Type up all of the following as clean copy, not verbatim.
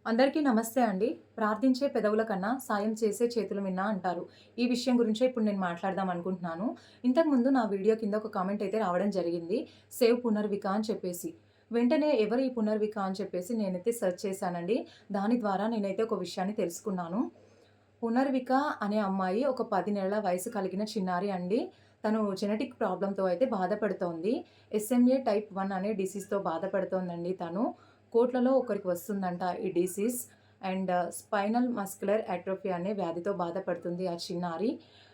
అందరికీ నమస్తే అండి. ప్రార్థించే పెదవుల కన్నా సాయం చేసే చేతులు మిన్న అంటారు. ఈ విషయం గురించే ఇప్పుడు నేను మాట్లాడదాం అనుకుంటున్నాను. ఇంతకుముందు నా వీడియో కింద ఒక కామెంట్ అయితే రావడం జరిగింది. సేవ్ పునర్విక అని చెప్పేసి. వెంటనే ఎవరు ఈ పునర్విక అని చెప్పేసి నేనైతే సెర్చ్ చేశానండి. దాని ద్వారా నేనైతే ఒక విషయాన్ని తెలుసుకున్నాను. పునర్విక అనే అమ్మాయి ఒక 10 నెలల వయసు కలిగిన చిన్నారి అండి. తను జెనెటిక్ ప్రాబ్లమ్‌తో అయితే బాధపడుతోంది. ఎస్ఎంఏ టైప్ 1 అనే డిసీజ్‌తో బాధపడుతోందండి తను. కోట్లలో ఒకరికి వస్తుందంట ఈ disease. And spinal muscular atrophy అనే వ్యాధితో బాధపడుతుంది ఆ చిన్నారి.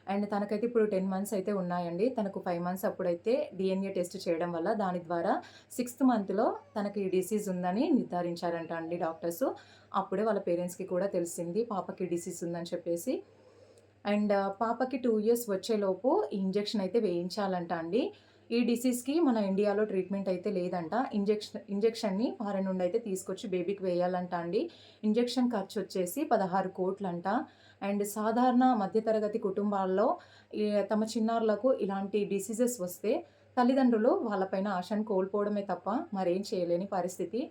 అండ్ తనకైతే ఇప్పుడు 10 మంత్స్ అయితే ఉన్నాయండి. తనకు 5 మంత్స్ అప్పుడైతే డీఎన్ఏ టెస్ట్ చేయడం వల్ల దాని ద్వారా 6థ్ మంత్‌లో తనకి ఈ డిసీజ్ ఉందని నిర్ధారించారంట అండి డాక్టర్సు. అప్పుడే వాళ్ళ పేరెంట్స్‌కి కూడా తెలిసింది పాపకి డిసీజ్ ఉందని చెప్పేసి. అండ్ పాపకి 2 ఇయర్స్ వచ్చేలోపు ఈ ఇంజెక్షన్ అయితే వేయించాలంట అండి. ఈ డిసీజ్‌కి మన ఇండియాలో ట్రీట్మెంట్ అయితే లేదంట. ఇంజెక్షన్‌ని ఫారెన్ నుండి అయితే తీసుకొచ్చి బేబీకి వేయాలంట అండి. ఇంజెక్షన్ ఖర్చొచ్చేసి 16,00,00,000 అంట. అండ్ సాధారణ మధ్య తరగతి కుటుంబాల్లో తమ చిన్నారులకు ఇలాంటి డిసీజెస్ వస్తే తల్లిదండ్రులు వాళ్ళపైన ఆశను కోల్పోవడమే తప్ప మరేం చేయలేని పరిస్థితి.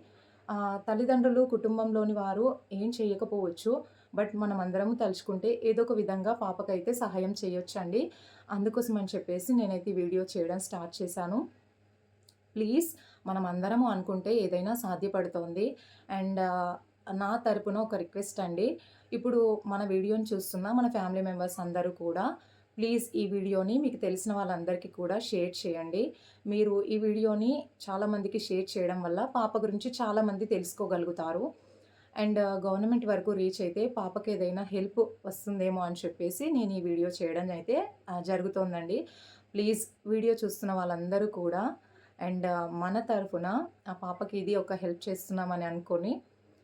తల్లిదండ్రులు, కుటుంబంలోని వారు ఏం చేయకపోవచ్చు. బట్ మనమందరము తలుచుకుంటే ఏదో ఒక విధంగా పాపకైతే సహాయం చేయొచ్చండి. అందుకోసమని చెప్పేసి నేనైతే ఈ వీడియో చేయడం స్టార్ట్ చేశాను. ప్లీజ్ మనమందరము అనుకుంటే ఏదైనా సాధ్యపడుతోంది. అండ్ నా తరపున ఒక రిక్వెస్ట్ అండి. ఇప్పుడు మన వీడియోని చూస్తున్న మన ఫ్యామిలీ మెంబర్స్ అందరూ కూడా ప్లీజ్ ఈ వీడియోని మీకు తెలిసిన వాళ్ళందరికీ కూడా షేర్ చేయండి. మీరు ఈ వీడియోని చాలామందికి షేర్ చేయడం వల్ల పాప గురించి చాలామంది తెలుసుకోగలుగుతారు. అండ్ గవర్నమెంట్ వరకు రీచ్ అయితే పాపకి ఏదైనా హెల్ప్ వస్తుందేమో అని చెప్పేసి నేను ఈ వీడియో చేయడం అయితే జరుగుతోందండి. ప్లీజ్ వీడియో చూస్తున్న వాళ్ళందరూ కూడా అండ్ మన తరఫున ఆ పాపకి ఇది ఒక హెల్ప్ చేస్తున్నామని అనుకోని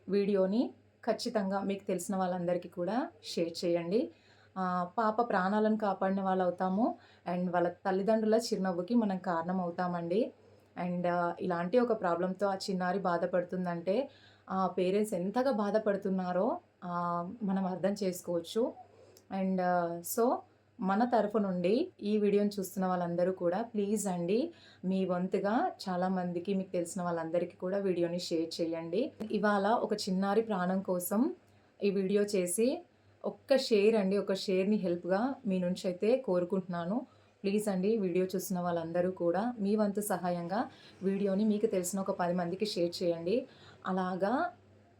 వీడియోని ఖచ్చితంగా మీకు తెలిసిన వాళ్ళందరికీ కూడా షేర్ చేయండి. పాప ప్రాణాలను కాపాడిన వాళ్ళవుతాము. అండ్ వాళ్ళ తల్లిదండ్రుల చిరునవ్వుకి మనం కారణం అవుతామండి. అండ్ ఇలాంటి ఒక ప్రాబ్లమ్‌తో ఆ చిన్నారి బాధపడుతుందంటే ఆ పేరెంట్స్ ఎంతగా బాధపడుతున్నారో మనం అర్థం చేసుకోవచ్చు. అండ్ సో మన తరఫు నుండి ఈ వీడియోని చూస్తున్న వాళ్ళందరూ కూడా ప్లీజ్ అండి మీ వంతుగా చాలామందికి మీకు తెలిసిన వాళ్ళందరికీ కూడా వీడియోని షేర్ చేయండి. ఇవాళ ఒక చిన్నారి ప్రాణం కోసం ఈ వీడియో చేసి ఒక్క షేర్ అండి, ఒక షేర్‌ని హెల్ప్‌గా మీ నుంచైతే కోరుకుంటున్నాను. ప్లీజ్ అండి వీడియో చూస్తున్న వాళ్ళందరూ కూడా మీ వంతు సహాయంగా వీడియోని మీకు తెలిసిన ఒక 10 మందికి షేర్ చేయండి. అలాగా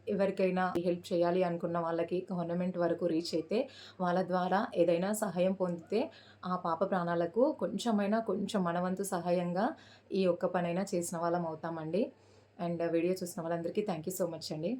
ఎవరికైనా హెల్ప్ చేయాలి అనుకున్న వాళ్ళకి గవర్నమెంట్ వరకు రీచ్ అయితే వాళ్ళ ద్వారా ఏదైనా సహాయం పొందితే ఆ పాప ప్రాణాలకు కొంచెం మన వంతు సహాయంగా ఈ ఒక్క పనైనా చేసిన వాళ్ళం అవుతామండి. అండ్ వీడియో చూసిన వాళ్ళందరికీ థ్యాంక్ యూ సో మచ్ అండి.